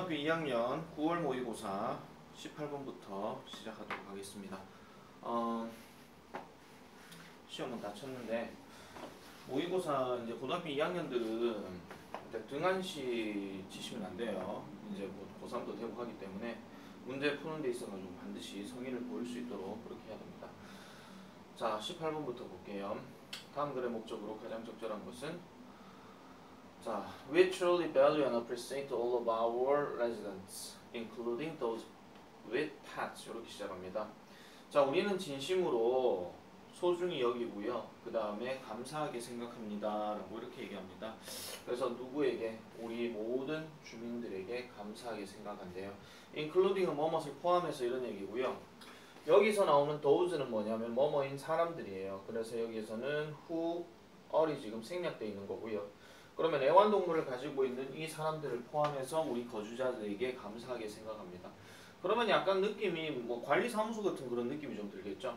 고등학교 2학년 9월 모의고사 18번부터 시작하도록 하겠습니다. 시험은 다 쳤는데 모의고사 이제 고등학교 2학년들은 등한시 치시면 안 돼요. 이제 뭐 고3도 되고 하기 때문에 문제 푸는 데 있어가지고 반드시 성의를 보일 수 있도록 그렇게 해야 됩니다. 자, 18번부터 볼게요. 다음 글의 목적으로 가장 적절한 것은 자, we truly value and appreciate all of our residents, including those with pets. 이렇게 시작합니다. 자, 우리는 진심으로 소중히 여기고요. 그 다음에 감사하게 생각합니다. 라고 이렇게 얘기합니다. 그래서 누구에게? 우리 모든 주민들에게 감사하게 생각한대요. including은 뭐뭇을 포함해서 이런 얘기고요. 여기서 나오는 those는 뭐냐면 뭐뭐인 사람들이에요. 그래서 여기에서는 who, all이 지금 생략되어 있는 거고요. 그러면 애완동물을 가지고 있는 이 사람들을 포함해서 우리 거주자들에게 감사하게 생각합니다. 그러면 약간 느낌이 뭐 관리사무소 같은 그런 느낌이 좀 들겠죠?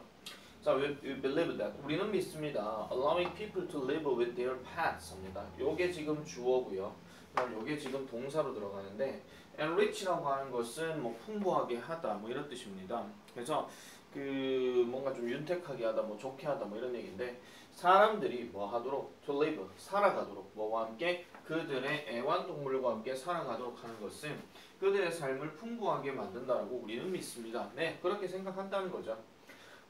자, we believe that. 우리는 믿습니다. Allowing people to live with their pets 합니다. 요게 지금 주어고요. 그럼 요게 지금 동사로 들어가는데 enrich라고 하는 것은 뭐 풍부하게 하다 뭐 이런 뜻입니다. 그래서 그 뭔가 좀 윤택하게 하다 뭐 좋게 하다 뭐 이런 얘기인데 사람들이 뭐 하도록 to live 살아가도록 뭐와 함께 그들의 애완동물과 함께 살아가도록 하는 것은 그들의 삶을 풍부하게 만든다라고 우리는 믿습니다. 네, 그렇게 생각한다는 거죠.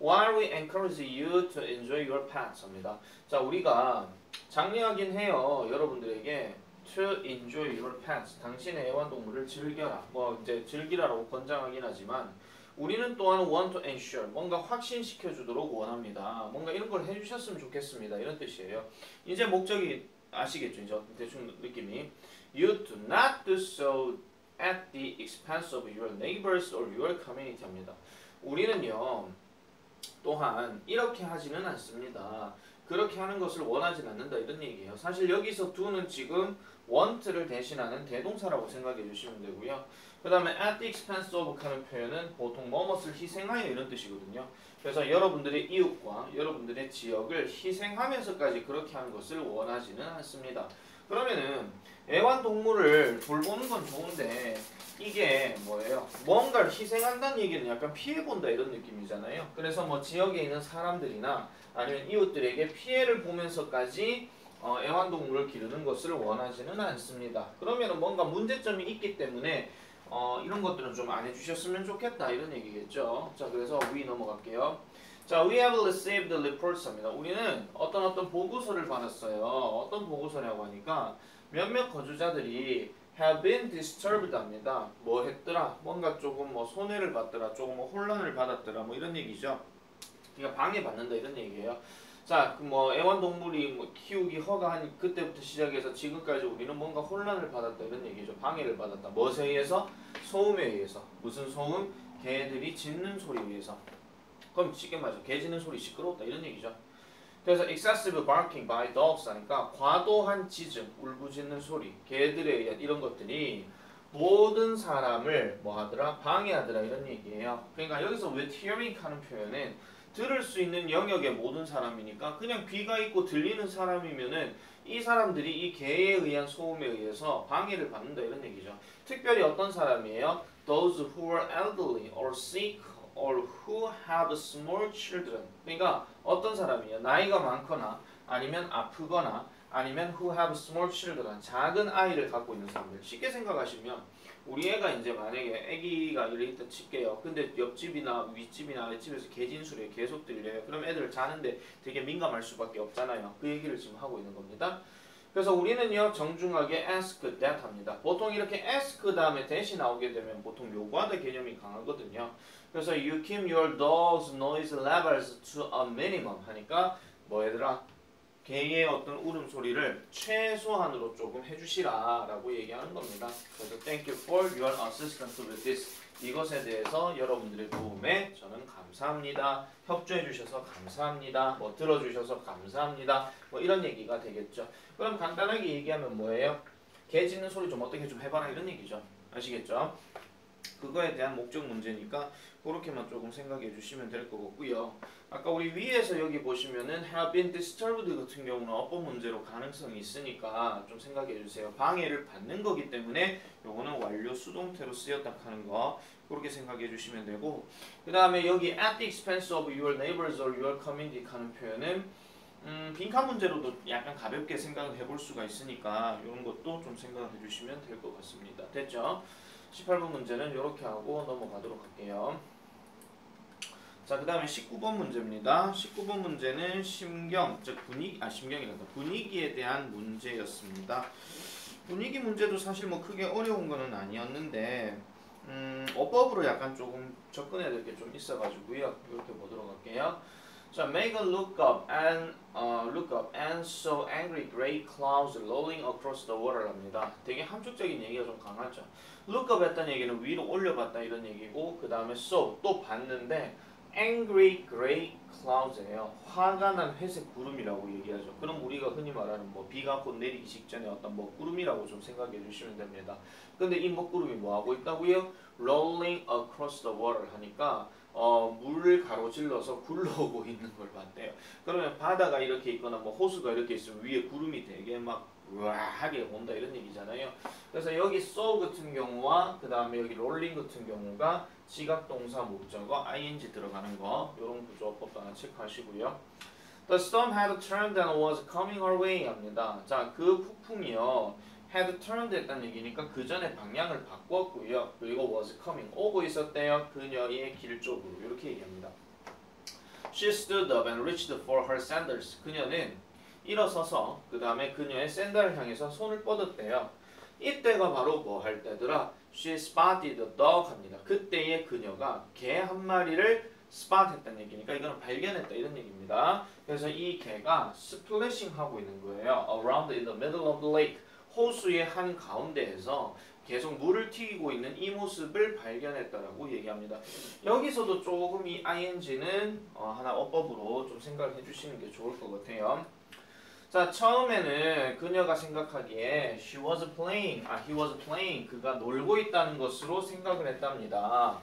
While we encourage you to enjoy your pets 합니다. 자, 우리가 장려하긴 해요. 여러분들에게 to enjoy your pets 당신의 애완동물을 즐겨라. 뭐 이제 즐기라라고 권장하긴 하지만 우리는 또한 want to ensure 뭔가 확신시켜 주도록 원합니다. 뭔가 이런 걸 해주셨으면 좋겠습니다. 이런 뜻이에요. 이제 목적이 아시겠죠? 이제 대충 느낌이 You do not do so at the expense of your neighbors or your community 합니다. 우리는요 또한 이렇게 하지는 않습니다. 그렇게 하는 것을 원하진 않는다 이런 얘기예요. 사실 여기서 do는 지금 want를 대신하는 대동사라고 생각해 주시면 되고요. 그 다음에 at the expense of 하는 표현은 보통 뭐뭇을 희생하여 이런 뜻이거든요. 그래서 여러분들의 이웃과 여러분들의 지역을 희생하면서까지 그렇게 하는 것을 원하지는 않습니다. 그러면은 애완동물을 돌보는 건 좋은데 이게 뭐예요? 뭔가를 희생한다는 얘기는 약간 피해본다 이런 느낌이잖아요. 그래서 뭐 지역에 있는 사람들이나 아니면 이웃들에게 피해를 보면서까지 애완동물을 기르는 것을 원하지는 않습니다. 그러면 뭔가 문제점이 있기 때문에 이런 것들은 좀 안 해주셨으면 좋겠다 이런 얘기겠죠. 자, 그래서 we 넘어갈게요. 자, we have received reports 합니다. 우리는 어떤 보고서를 받았어요. 어떤 보고서냐고 하니까 몇몇 거주자들이 have been disturbed 합니다. 뭐 했더라? 뭔가 조금 뭐 손해를 받더라, 조금 뭐 혼란을 받았더라, 뭐 이런 얘기죠. 그러니까 방해받는다 이런 얘기예요. 자, 그 뭐 애완동물이 뭐 키우기 허가한 그때부터 시작해서 지금까지 우리는 뭔가 혼란을 받았다 이런 얘기죠. 방해를 받았다. 무엇에 의해서? 소음에 의해서. 무슨 소음? 개들이 짖는 소리에 의해서. 그럼 쉽게 말해서 개 짖는 소리 시끄러웠다 이런 얘기죠. 그래서 excessive barking by dogs 하니까 과도한 짖음, 울부짖는 소리, 개들에 의한 이런 것들이 모든 사람을 뭐 하더라? 방해하더라 이런 얘기예요. 그러니까 여기서 with hearing 하는 표현은 들을 수 있는 영역의 모든 사람이니까 그냥 귀가 있고 들리는 사람이면은 이 사람들이 이 개에 의한 소음에 의해서 방해를 받는다 이런 얘기죠. 특별히 어떤 사람이에요? Those who are elderly or sick or who have small children. 그러니까 어떤 사람이에요? 나이가 많거나 아니면 아프거나 아니면 who have small children. 작은 아이를 갖고 있는 사람들. 쉽게 생각하시면 우리 애가 이제 만약에 애기가 이래 있다 칠게요. 근데 옆집이나 윗집이나 아랫집에서 개진수래 계속 들려요. 그럼 애들 자는데 되게 민감할 수밖에 없잖아요. 그 얘기를 지금 하고 있는 겁니다. 그래서 우리는요 정중하게 ask that 합니다. 보통 이렇게 ask 다음에 대시 나오게 되면 보통 요구하다 개념이 강하거든요. 그래서 you keep your dog's noise levels to a minimum 하니까 뭐 얘들아 개의 어떤 울음소리를 최소한으로 조금 해주시라 라고 얘기하는 겁니다. 그래서 thank you for your assistance with this. 이것에 대해서 여러분들의 도움에 저는 감사합니다. 협조해 주셔서 감사합니다. 뭐 들어주셔서 감사합니다. 뭐 이런 얘기가 되겠죠. 그럼 간단하게 얘기하면 뭐예요? 개 짖는 소리 좀 어떻게 좀 해봐라 이런 얘기죠. 아시겠죠? 그거에 대한 목적 문제니까 그렇게만 조금 생각해 주시면 될 것 같고요. 아까 우리 위에서 여기 보시면은 have been disturbed 같은 경우는 어법 문제로 가능성이 있으니까 좀 생각해 주세요. 방해를 받는 거기 때문에 요거는 완료 수동태로 쓰였다 하는 거 그렇게 생각해 주시면 되고, 그 다음에 여기 at the expense of your neighbors or your community 하는 표현은 빈칸 문제로도 약간 가볍게 생각을 해볼 수가 있으니까 이런 것도 좀 생각해 주시면 될 것 같습니다. 됐죠? 18번 문제는 이렇게 하고 넘어가도록 할게요. 자, 그 다음에 19번 문제입니다. 19번 문제는 심경, 즉 심경이란다. 분위기에 대한 문제였습니다. 분위기 문제도 사실 뭐 크게 어려운 거는 아니었는데, 어법으로 약간 조금 접근해야 될 게 좀 있어가지고요. 이렇게 보도록 할게요. 자, Megan looked up and saw angry gray clouds rolling across the water 합니다. 되게 함축적인 얘기가 좀 강하죠. Look up 했다는 얘기는 위로 올려봤다 이런 얘기고, 그 다음에 saw 또 봤는데 angry gray clouds예요. 화가 난 회색 구름이라고 얘기하죠. 그럼 우리가 흔히 말하는 뭐 비가 곧 내리기 직전에 어떤 먹구름이라고 좀 생각해 주시면 됩니다. 근데 이 먹구름이 뭐 하고 있다고요? Rolling across the water 하니까 물을 가로질러서 굴러오고 있는 걸 봤대요. 그러면 바다가 이렇게 있거나 뭐 호수가 이렇게 있으면 위에 구름이 되게 막 우아하게 온다 이런 얘기잖아요. 그래서 여기 saw 같은 경우와 그 다음에 여기 rolling 같은 경우가 지각 동사 목적어 ing 들어가는 거 이런 구조법도 하나 체크하시고요. The storm had turned and was coming our way 합니다. 자, 그 폭풍이요 had turned 했다는 얘기니까 그 전에 방향을 바꿨고요. 그리고 was coming 오고 있었대요. 그녀의 길 쪽으로 이렇게 얘기합니다. She stood up and reached for her sandals. 그녀는 일어서서 그 다음에 그녀의 샌들을 향해서 손을 뻗었대요. 이때가 바로 뭐 할 때더라? She spotted a dog 합니다. 그때의 그녀가 개 한 마리를 spot 했다는 얘기니까 이거는 발견했다 이런 얘기입니다. 그래서 이 개가 splashing 하고 있는 거예요. Around in the middle of the lake. 호수의 한 가운데에서 계속 물을 튀기고 있는 이 모습을 발견했다라고 얘기합니다. 여기서도 조금 이 ing는 하나 어법으로 좀 생각을 해주시는 게 좋을 것 같아요. 자, 처음에는 그녀가 생각하기에 he was playing 그가 놀고 있다는 것으로 생각을 했답니다.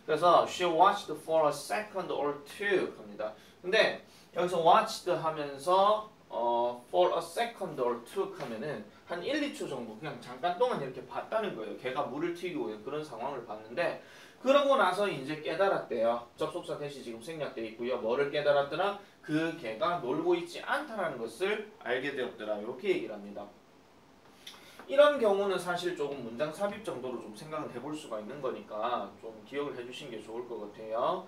그래서 she watched for a second or two 합니다. 근데 여기서 watched 하면서 for a second or two 하면은 한 1, 2초 정도 그냥 잠깐 동안 이렇게 봤다는 거예요. 걔가 물을 튀기고 있는 그런 상황을 봤는데 그러고 나서 이제 깨달았대요. 접속사 대시 지금 생략되어 있고요. 뭐를 깨달았더라? 그 개가 놀고 있지 않다는 것을 알게 되었더라. 이렇게 얘기를 합니다. 이런 경우는 사실 조금 문장 삽입 정도로 좀 생각을 해볼 수가 있는 거니까 좀 기억을 해주신 게 좋을 것 같아요.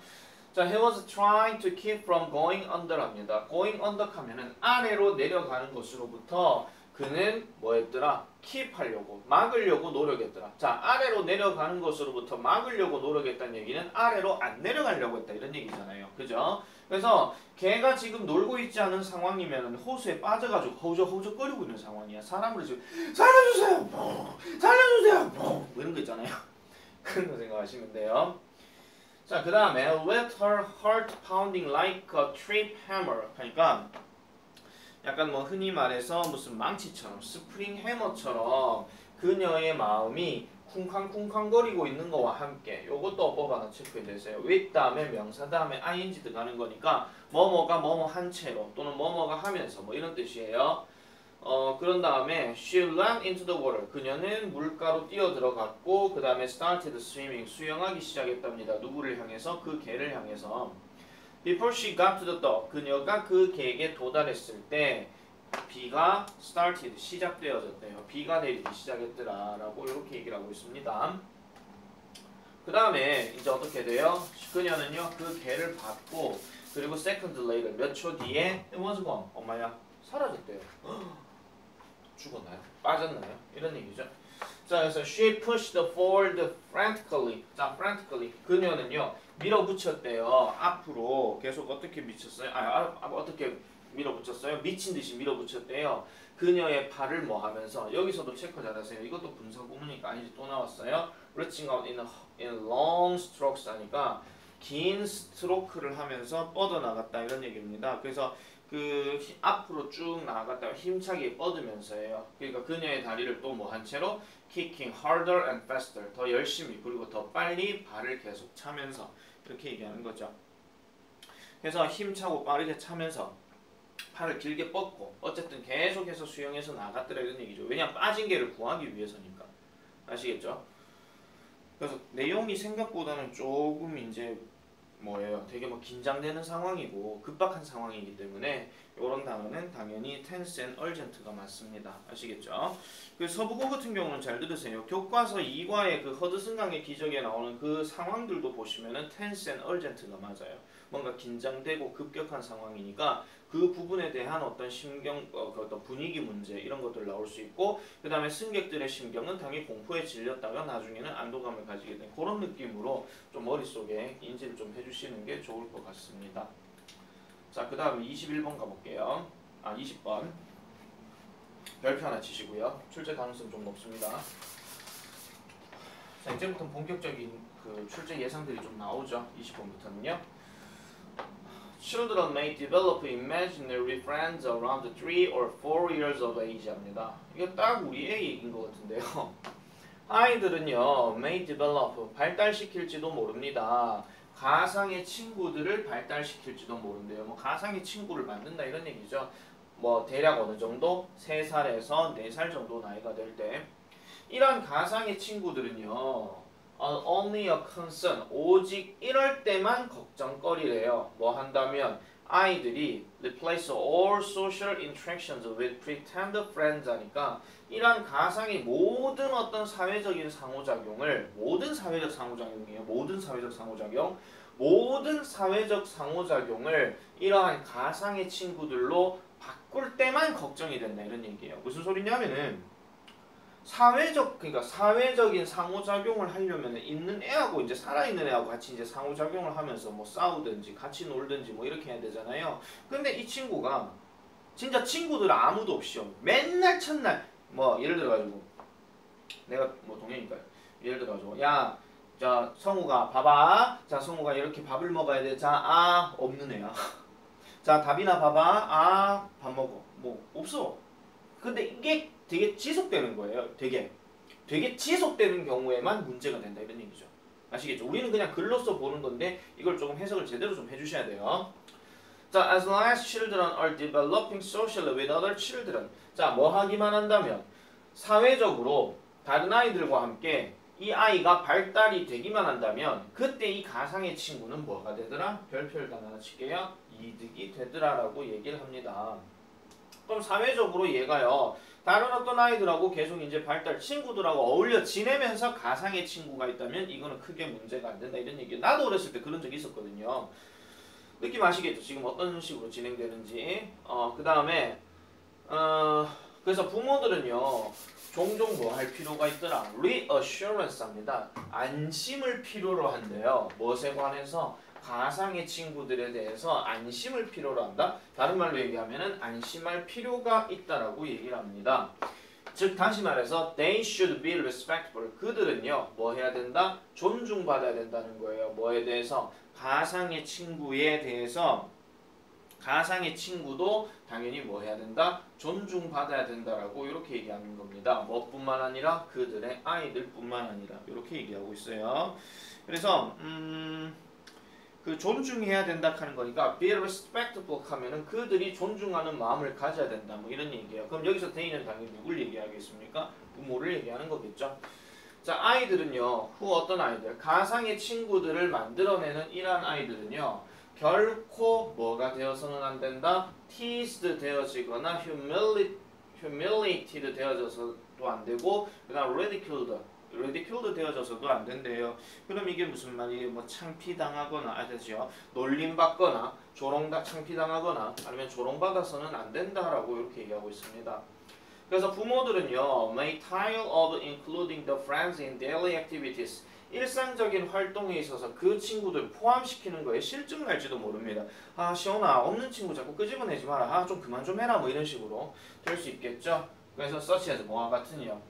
자, he was trying to keep from going under 합니다. going under 하면은 아래로 내려가는 것으로부터 그는 뭐 했더라? keep 하려고, 막으려고 노력했더라. 자, 아래로 내려가는 것으로부터 막으려고 노력했다는 얘기는 아래로 안 내려가려고 했다 이런 얘기잖아요. 그죠? 그래서 걔가 지금 놀고 있지 않은 상황이면 호수에 빠져가지고 허우적허우적거리고 있는 상황이야. 사람을 지금 살려주세요! 살려주세요! 뭐 이런 거 있잖아요. 그런 거 생각하시면 돼요. 자, 그 다음에 with her heart pounding like a trip hammer 하니까 약간 뭐 흔히 말해서 무슨 망치처럼 스프링 해머처럼 그녀의 마음이 쿵쾅쿵쾅거리고 있는 거와 함께 요것도 어법 하나 체크해 주세요. with 다음에 명사 다음에 ing 들어가는 거니까 뭐뭐가 뭐뭐 한 채로 또는 뭐뭐가 하면서 뭐 이런 뜻이에요. 그런 다음에 she ran into the water. 그녀는 물가로 뛰어 들어갔고 그 다음에 started swimming. 수영하기 시작했답니다. 누구를 향해서? 그 개를 향해서. Before she got to the dog. 그녀가 그 개에게 도달했을 때 비가 started. 시작되어졌대요. 비가 내리기 시작했더라 라고 이렇게 얘기를 하고 있습니다. 그 다음에 이제 어떻게 돼요? 그녀는요 그 개를 받고 그리고 second later 몇 초 뒤에 it was gone. 엄마야 사라졌대요. 죽었나요? 빠졌나요? 이런 얘기죠. 자, 그래서 she pushed forward frantically. 자, frantically. 그녀는요 밀어붙였대요. 앞으로 계속 어떻게 미쳤어요? 어떻게 밀어붙였어요? 미친 듯이 밀어붙였대요. 그녀의 팔을 뭐 하면서 여기서도 체크 잘하세요. 이것도 분사 구문이니까 아니지 또 나왔어요. Reaching out in long strokes 하니까 긴 스트로크를 하면서 뻗어나갔다 이런 얘기입니다. 그래서 그 앞으로 쭉 나아갔다가 힘차게 뻗으면서예요. 그러니까 그녀의 다리를 또 뭐 한 채로 kicking harder and faster 더 열심히 그리고 더 빨리 발을 계속 차면서 이렇게 얘기하는 거죠. 그래서 힘차고 빠르게 차면서 팔을 길게 뻗고 어쨌든 계속해서 수영해서 나갔더라 이런 얘기죠. 왜냐면 빠진 개를 구하기 위해서니까. 아시겠죠? 그래서 내용이 생각보다는 조금 이제 뭐예요? 되게 뭐 긴장되는 상황이고 급박한 상황이기 때문에 이런 단어는 당연히 tense and urgent가 맞습니다. 아시겠죠? 그 서부고 같은 경우는 잘 들으세요. 교과서 2과의 그 허드슨 강의 기적에 나오는 그 상황들도 보시면은 tense and urgent가 맞아요. 뭔가 긴장되고 급격한 상황이니까 그 부분에 대한 어떤 심경, 어떤 분위기 문제 이런 것들 나올 수 있고 그 다음에 승객들의 심경은 당연히 공포에 질렸다가 나중에는 안도감을 가지게 된 그런 느낌으로 좀 머릿속에 인지를 좀 해주시는 게 좋을 것 같습니다. 자, 그 다음에 21번 가볼게요. 20번. 별표 하나 치시고요. 출제 가능성 좀 높습니다. 자, 이제부터 본격적인 그 출제 예상들이 좀 나오죠. 20번부터는요. Children may develop imaginary friends around 3 or 4 years of age 합니다. 이게 딱 우리 애 얘기인 것 같은데요. 아이들은요, may develop, 발달시킬지도 모릅니다. 가상의 친구들을 발달시킬지도 모른대요. 뭐 가상의 친구를 만든다 이런 얘기죠. 뭐 대략 어느 정도? 3살에서 4살 정도 나이가 될 때. 이런 가상의 친구들은요. only a concern, 오직 이럴 때만 걱정거리래요. 뭐 한다면 아이들이 replace all social interactions with pretend friends 하니까 이러한 가상의 모든 어떤 사회적인 상호작용을 모든 사회적 상호작용을 이러한 가상의 친구들로 바꿀 때만 걱정이 된다 이런 얘기예요. 무슨 소리냐면은 그러니까 사회적인 상호작용을 하려면 있는 애하고 이제 살아있는 애하고 같이 이제 상호작용을 하면서 뭐 싸우든지 같이 놀든지 뭐 이렇게 해야 되잖아요. 근데 이 친구가 진짜 친구들 아무도 없이요. 맨날 첫날 뭐 예를 들어가지고 내가 뭐 동현이니까 예를 들어가지고 야, 자 성우가 봐봐. 자 성우가 이렇게 밥을 먹어야 돼. 자 없는 애야. 자 다빈아 봐봐. 밥 먹어. 뭐 없어. 근데 이게 되게 지속되는 거예요. 되게 지속되는 경우에만 문제가 된다 이런 얘기죠. 아시겠죠? 우리는 그냥 글로써 보는 건데 이걸 조금 해석을 제대로 좀 해주셔야 돼요. 자, as long as children are developing socially with other children. 자, 뭐 하기만 한다면 사회적으로 다른 아이들과 함께 이 아이가 발달이 되기만 한다면 그때 이 가상의 친구는 뭐가 되더라? 별표를 하나 칠게요. 이득이 되더라라고 얘기를 합니다. 그럼 사회적으로 얘가요. 다른 어떤 아이들하고 계속 이제 친구들하고 어울려 지내면서 가상의 친구가 있다면 이거는 크게 문제가 안 된다 이런 얘기예요. 나도 어렸을 때 그런 적이 있었거든요. 느낌 아시겠죠? 지금 어떤 식으로 진행되는지. 그 다음에 그래서 부모들은요. 종종 뭐 할 필요가 있더라. reassurance 합니다. 안심을 필요로 한대요. 무엇에 관해서? 가상의 친구들에 대해서 안심을 필요로 한다. 다른 말로 얘기하면은 안심할 필요가 있다라고 얘기를 합니다. 즉 다시 말해서 they should be respectful. 그들은요 뭐 해야 된다? 존중받아야 된다는 거예요. 뭐에 대해서? 가상의 친구에 대해서 가상의 친구도 당연히 뭐 해야 된다? 존중받아야 된다라고 이렇게 얘기하는 겁니다. 뭐뿐만 아니라 그들의 아이들뿐만 아니라 이렇게 얘기하고 있어요. 그래서 그 존중해야 된다 하는 거니까 be respectful 하면은 그들이 존중하는 마음을 가져야 된다 뭐 이런 얘기예요. 그럼 여기서 they는 당연히 누굴 얘기하겠습니까? 부모를 얘기하는 거겠죠. 자 아이들은요 어떤 아이들 가상의 친구들을 만들어내는 이러한 아이들은요 결코 뭐가 되어서는 안 된다? teased 되어지거나 humiliated 되어져서도 안 되고 그 다음 ridiculed 되어져서도 안 된대요. 그럼 이게 무슨 말이에요? 뭐 창피당하거나 되죠. 놀림받거나 창피당하거나 아니면 조롱받아서는 안 된다라고 이렇게 얘기하고 있습니다. 그래서 부모들은요 may tire of including the friends in daily activities. 일상적인 활동에 있어서 그 친구들 포함시키는 거에 실증을 날지도 모릅니다. 시원아 없는 친구 자꾸 끄집어내지 마라. 좀 그만 좀 해라 뭐 이런 식으로 될 수 있겠죠. 그래서 such as 뭐와 같으니요.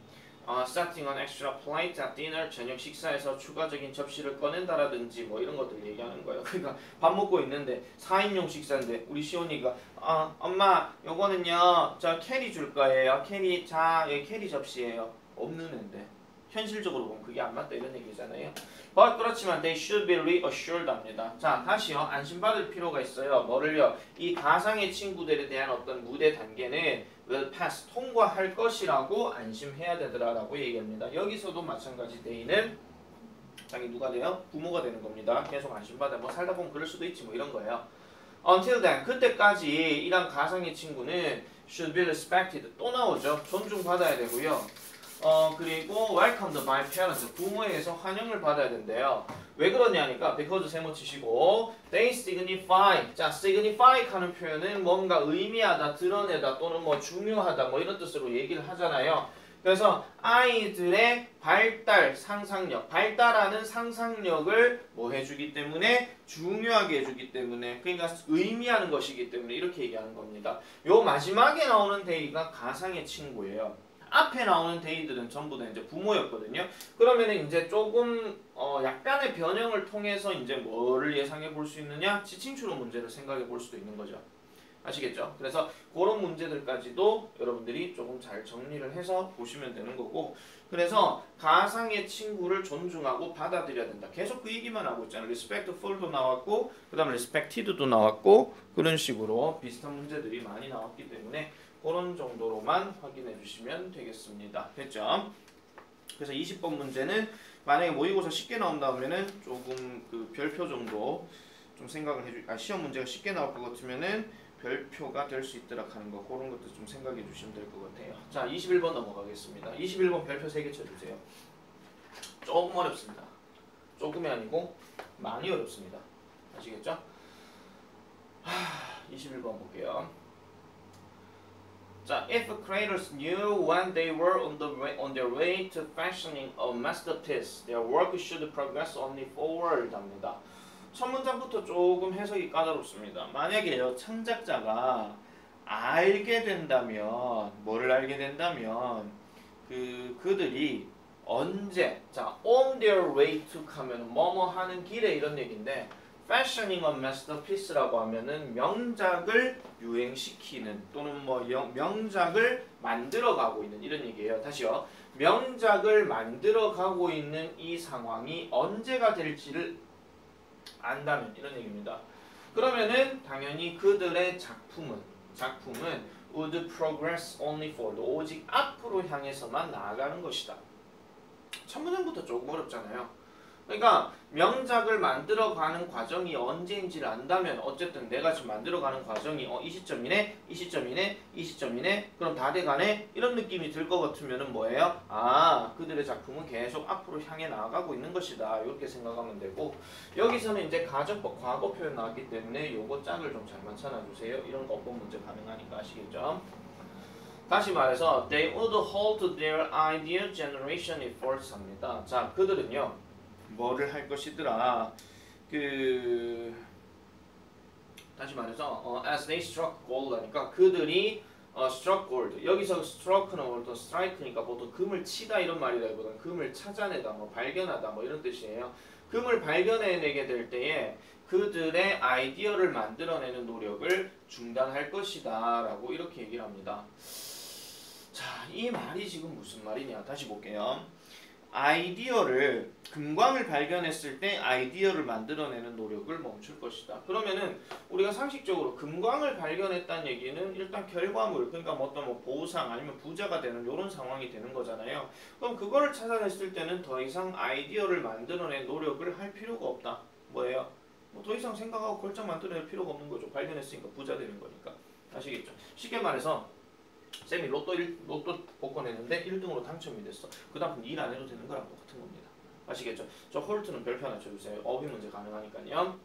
starting an extra plate at dinner, 저녁 식사에서 추가적인 접시를 꺼낸다라든지 뭐 이런 것들 얘기하는 거예요. 그러니까 밥 먹고 있는데 4인용 식사인데 우리 시온이가 엄마 요거는요 저 캐리 줄 거예요. 캐리 자 여기 캐리 접시예요. 없는 앤데 현실적으로 보면 그게 안 맞다 이런 얘기잖아요. But 그렇지만 they should be reassured 합니다. 자 다시요 안심받을 필요가 있어요. 뭐를요? 이 가상의 친구들에 대한 어떤 무대 단계는 will pass 통과할 것이라고 안심해야 되더라라고 얘기합니다. 여기서도 마찬가지 they는 자기 누가 돼요? 부모가 되는 겁니다. 계속 안심받아 뭐 살다 보면 그럴 수도 있지 뭐 이런 거예요. Until then 그때까지 이런 가상의 친구는 should be respected 또 나오죠. 존중받아야 되고요. 그리고 welcomed by parents 부모에게서 환영을 받아야 된대요. 왜 그러냐니까 because 세모 치시고 they signify 자 signify 하는 표현은 뭔가 의미하다 드러내다 또는 뭐 중요하다 뭐 이런 뜻으로 얘기를 하잖아요. 그래서 아이들의 발달 상상력 발달하는 상상력을 뭐 해주기 때문에 중요하게 해주기 때문에 그러니까 의미하는 것이기 때문에 이렇게 얘기하는 겁니다. 요 마지막에 나오는 데이가 가상의 친구예요. 앞에 나오는 데이들은 전부 다 이제 부모였거든요. 그러면은 이제 조금 약간의 변형을 통해서 이제 뭐를 예상해 볼 수 있느냐? 지칭추론 문제를 생각해 볼 수도 있는 거죠. 아시겠죠? 그래서 그런 문제들까지도 여러분들이 조금 잘 정리를 해서 보시면 되는 거고 그래서 가상의 친구를 존중하고 받아들여야 된다. 계속 그 얘기만 하고 있잖아요. respectful도 나왔고 그 다음에 respected도 나왔고 그런 식으로 비슷한 문제들이 많이 나왔기 때문에 그런 정도로만 확인해 주시면 되겠습니다. 됐죠? 그래서 20번 문제는 만약에 모의고사 쉽게 나온다 하면은 조금 그 별표 정도 좀 생각을 해주 시험 문제가 쉽게 나올 것 같으면은 별표가 될 수 있도록 하는 거 그런 것도 좀 생각해 주시면 될 것 같아요. 자, 21번 넘어가겠습니다. 21번 별표 3개 쳐주세요. 조금 어렵습니다. 조금이 아니고 많이 어렵습니다. 아시겠죠? 21번 볼게요. 자, if creators knew when they were on their way to fashioning a masterpiece, their work should progress only forward 합니다. 첫 문장부터 조금 해석이 까다롭습니다. 만약에요, 창작자가 알게 된다면, 뭐를 알게 된다면, 그들이 언제, 자, on their way to 하면 뭐뭐 하는 길에 이런 얘기인데, fashioning a masterpiece라고 하면은 명작을 유행시키는 또는 뭐 명작을 만들어가고 있는 이런 얘기예요. 다시요. 명작을 만들어가고 있는 이 상황이 언제가 될지를 안다면 이런 얘기입니다. 그러면은 당연히 그들의 작품은 would progress only forward 오직 앞으로 향해서만 나아가는 것이다. 첫 문장부터 조금 어렵잖아요. 그러니까 명작을 만들어가는 과정이 언제인지를 안다면 어쨌든 내가 지금 만들어가는 과정이 이 시점이네, 이 시점이네, 이 시점이네 그럼 다 돼가네 이런 느낌이 들 것 같으면은 뭐예요? 그들의 작품은 계속 앞으로 향해 나아가고 있는 것이다 이렇게 생각하면 되고 여기서는 이제 가정법 과거 표현 나왔기 때문에 요거 짝을 좀 잘 맞춰놔 주세요. 이런 거 어법 문제 가능하니까 아시겠죠? 다시 말해서 they would hold their idea generation efforts 합니다. 자, 그들은요 뭐를 할 것이더라. 다시 말해서 as they struck gold 하니까 그들이 struck gold. 여기서 struck는 어떤 strike니까 보통 금을 치다 이런 말이라기보다는 금을 찾아내다, 뭐 발견하다, 뭐 이런 뜻이에요. 금을 발견해내게 될 때에 그들의 아이디어를 만들어내는 노력을 중단할 것이다라고 이렇게 얘기를 합니다. 자, 이 말이 지금 무슨 말이냐? 다시 볼게요. 아이디어를 금광을 발견했을 때 아이디어를 만들어내는 노력을 멈출 것이다. 그러면은 우리가 상식적으로 금광을 발견했다는 얘기는 일단 결과물 그러니까 어떤 보상 아니면 부자가 되는 이런 상황이 되는 거잖아요. 그럼 그거를 찾아냈을 때는 더 이상 아이디어를 만들어낼 노력을 할 필요가 없다. 뭐예요? 더 이상 생각하고 걸작 만들어낼 필요가 없는 거죠. 발견했으니까 부자 되는 거니까. 아시겠죠? 쉽게 말해서 쌤이 로또 복권했는데 1등으로 당첨이 됐어. 그 다음 일 안 해도 되는 거랑 똑같은 겁니다. 아시겠죠? 저 홀트는 별표 하나 쳐주세요. 어휘 문제 가능하니까요.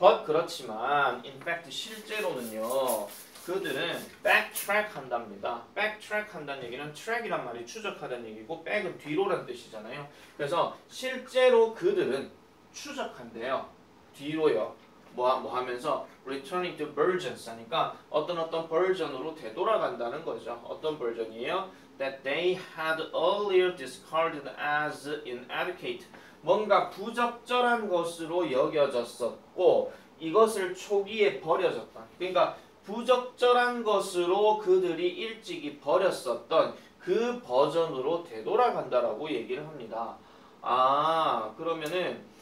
But 그렇지만 in fact 실제로는요. 그들은 backtrack 한답니다. backtrack 한다는 얘기는 track이란 말이 추적하다는 얘기고 back은 뒤로란 뜻이잖아요. 그래서 실제로 그들은 추적한대요. 뒤로요. 뭐 하면서 returning to versions 하니까 어떤 버전으로 되돌아간다는 거죠. 어떤 버전이에요? that they had earlier discarded as inadequate. 뭔가 부적절한 것으로 여겨졌었고 이것을 초기에 버려졌다. 그러니까 부적절한 것으로 그들이 일찍이 버렸었던 그 버전으로 되돌아간다라고 얘기를 합니다. 아, 그러면은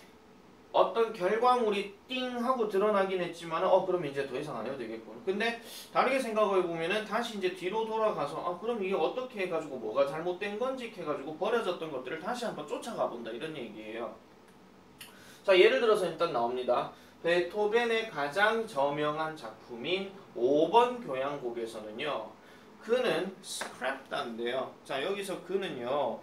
어떤 결과물이 띵 하고 드러나긴 했지만 그럼 이제 더 이상 안 해도 되겠구나. 근데 다르게 생각해 보면은 다시 이제 뒤로 돌아가서 그럼 이게 어떻게 해가지고 뭐가 잘못된 건지 해가지고 버려졌던 것들을 다시 한번 쫓아가 본다 이런 얘기예요. 자, 예를 들어서 일단 나옵니다. 베토벤의 가장 저명한 작품인 5번 교향곡에서는요. 그는 스크랩단데요. 자, 여기서 그는요.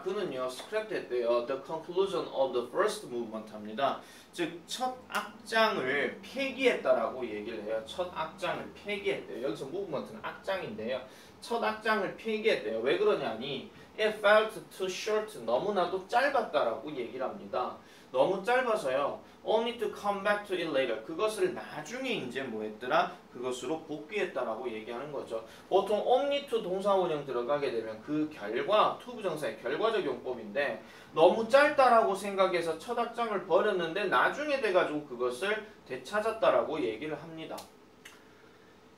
그는요. 스크랩됐대요. The conclusion of the first movement 합니다. 즉, 첫 악장을 폐기했다라고 얘기를 해요. 첫 악장을 폐기했대요. 여기서 movement는 악장인데요. 첫 악장을 폐기했대요. 왜 그러냐니 It felt too short. 너무나도 짧았다라고 얘기를 합니다. 너무 짧아서요. Only to come back to it later. 그것을 나중에 이제 뭐 했더라? 그것으로 복귀했다라고 얘기하는 거죠. 보통 only to 동사원형 들어가게 되면 그 결과, to 부정사의 결과적 용법인데 너무 짧다라고 생각해서 첫 악장을 버렸는데 나중에 돼가지고 그것을 되찾았다라고 얘기를 합니다.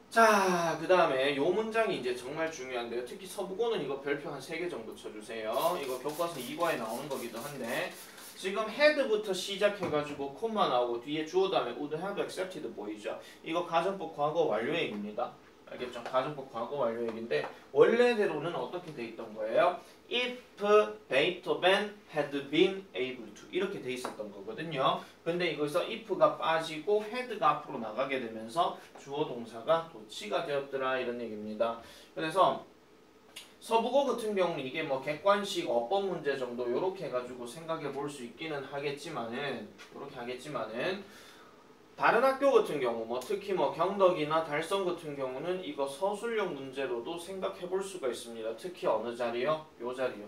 자, 그 다음에 요 문장이 이제 정말 중요한데요. 특히 서부고는 이거 별표 한 3개 정도 쳐주세요. 이거 교과서 2과에 나오는 거기도 한데 지금 had부터 시작해가지고 콤마 나오고 뒤에 주어 다음에 would have accepted 보이죠? 이거 가정법 과거 완료얘기입니다. 알겠죠? 가정법 과거 완료얘기인데 원래대로는 어떻게 돼 있던 거예요? If Beethoven had been able to 이렇게 돼 있었던 거거든요. 근데 이거에서 if가 빠지고 had가 앞으로 나가게 되면서 주어 동사가 도치가 되었더라 이런 얘기입니다. 그래서 서부고 같은 경우는 이게 뭐 객관식 어법 문제 정도 요렇게 해가지고 생각해 볼 수 있기는 하겠지만은 다른 학교 같은 경우 뭐 특히 뭐 경덕이나 달성 같은 경우는 이거 서술형 문제로도 생각해 볼 수가 있습니다. 특히 어느 자리요? 요 자리요.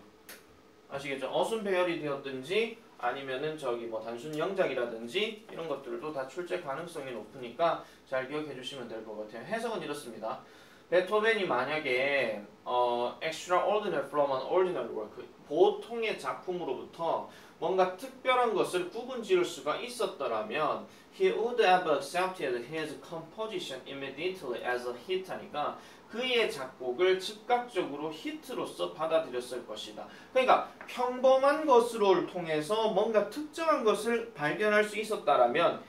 아시겠죠? 어순 배열이 되었든지 아니면은 저기 뭐 단순 영작이라든지 이런 것들도 다 출제 가능성이 높으니까 잘 기억해 주시면 될 것 같아요. 해석은 이렇습니다. 베토벤이 만약에 extraordinary from an ordinary work 보통의 작품으로부터 뭔가 특별한 것을 구분 지을 수가 있었더라면 he would have accepted his composition immediately as a hit 하니까 그의 작곡을 즉각적으로 히트로서 받아들였을 것이다. 그러니까 평범한 것을 통해서 뭔가 특정한 것을 발견할 수 있었다라면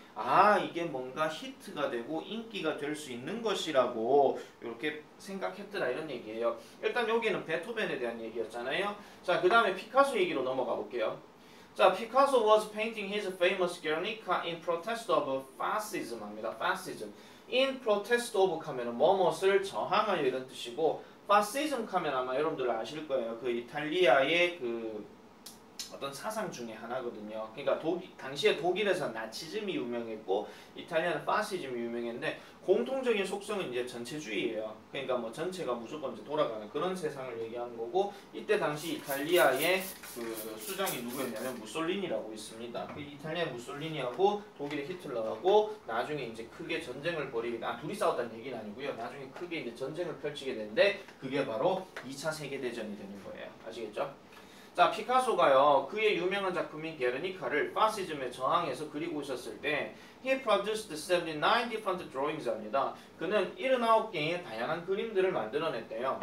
이게 뭔가 히트가 되고 인기가 될 수 있는 것이라고 이렇게 생각했더라 이런 얘기예요. 일단 여기는 베토벤에 대한 얘기였잖아요. 자, 그 다음에 피카소 얘기로 넘어가 볼게요. 자, 피카소 was painting his famous Guernica in protest of fascism 합니다. fascism. in protest of 하면은 뭐뭇을 저항하여 이런 뜻이고 fascism 하면 아마 여러분들 아실 거예요. 그 이탈리아의 그 어떤 사상 중에 하나거든요. 그러니까 당시에 독일에서 나치즘이 유명했고 이탈리아는 파시즘이 유명했는데 공통적인 속성은 이제 전체주의예요. 그러니까 뭐 전체가 무조건 이제 돌아가는 그런 세상을 얘기하는 거고 이때 당시 이탈리아의 그 수장이 누구였냐면 무솔리니라고 있습니다. 그 이탈리아 무솔리니하고 독일의 히틀러하고 나중에 이제 크게 전쟁을 벌이게 둘이 싸웠다는 얘기는 아니고요. 나중에 크게 이제 전쟁을 펼치게 되는데 그게 바로 2차 세계대전이 되는 거예요. 아시겠죠? 자, 피카소가요. 그의 유명한 작품인 게르니카를 파시즘에 저항해서 그리고 있었을 때 He produced 79 different drawings 합니다. 그는 79개의 다양한 그림들을 만들어냈대요.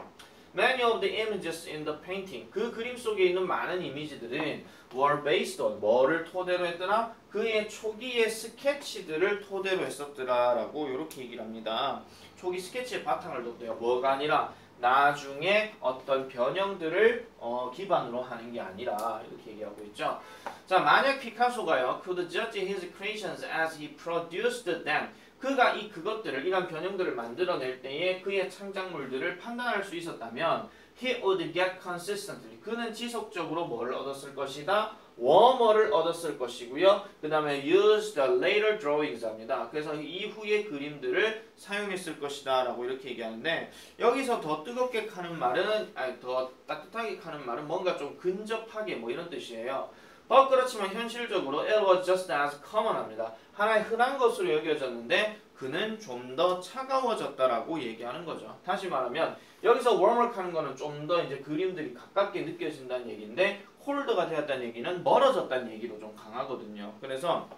Many of the images in the painting 그 그림 속에 있는 많은 이미지들은 were based on 뭐를 토대로 했더라? 그의 초기의 스케치들을 토대로 했었더라 라고 이렇게 얘기를 합니다. 초기 스케치의 바탕을 뒀대요. 뭐가 아니라 나중에 어떤 변형들을 기반으로 하는 게 아니라 이렇게 얘기하고 있죠. 자, 만약 피카소가요, could judge his creations as he produced them. 그가 그것들을 이런 변형들을 만들어낼 때에 그의 창작물들을 판단할 수 있었다면 he would get consistently. 그는 지속적으로 뭘 얻었을 것이다? 워머를 얻었을 것이고요. 그 다음에 use the later drawings 합니다. 그래서 이후의 그림들을 사용했을 것이다 라고 이렇게 얘기하는데 여기서 더 뜨겁게 카는 말은 더 따뜻하게 카는 말은 뭔가 좀 근접하게 뭐 이런 뜻이에요. but 그렇지만 현실적으로 it was just as common합니다. 하나의 흔한 것으로 여겨졌는데 그는 좀 더 차가워졌다라고 얘기하는 거죠. 다시 말하면 여기서 warmer 하는 거는 좀 더 이제 그림들이 가깝게 느껴진다는 얘기인데 콜드가 되었다는 얘기는 멀어졌다는 얘기도 좀 강하거든요. 그래서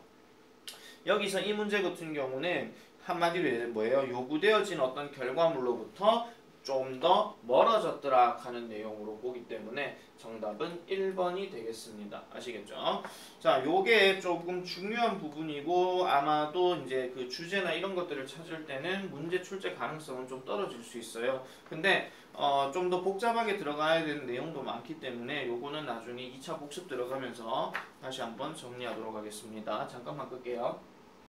여기서 이 문제 같은 경우는 한마디로 뭐예요? 요구되어진 어떤 결과물로부터 좀 더 멀어졌더라 하는 내용으로 보기 때문에 정답은 1번이 되겠습니다. 아시겠죠? 자, 요게 조금 중요한 부분이고 아마도 이제 그 주제나 이런 것들을 찾을 때는 문제 출제 가능성은 좀 떨어질 수 있어요. 근데 좀 더 복잡하게 들어가야 되는 내용도 많기 때문에 요거는 나중에 2차 복습 들어가면서 다시 한번 정리하도록 하겠습니다. 잠깐만 끌게요.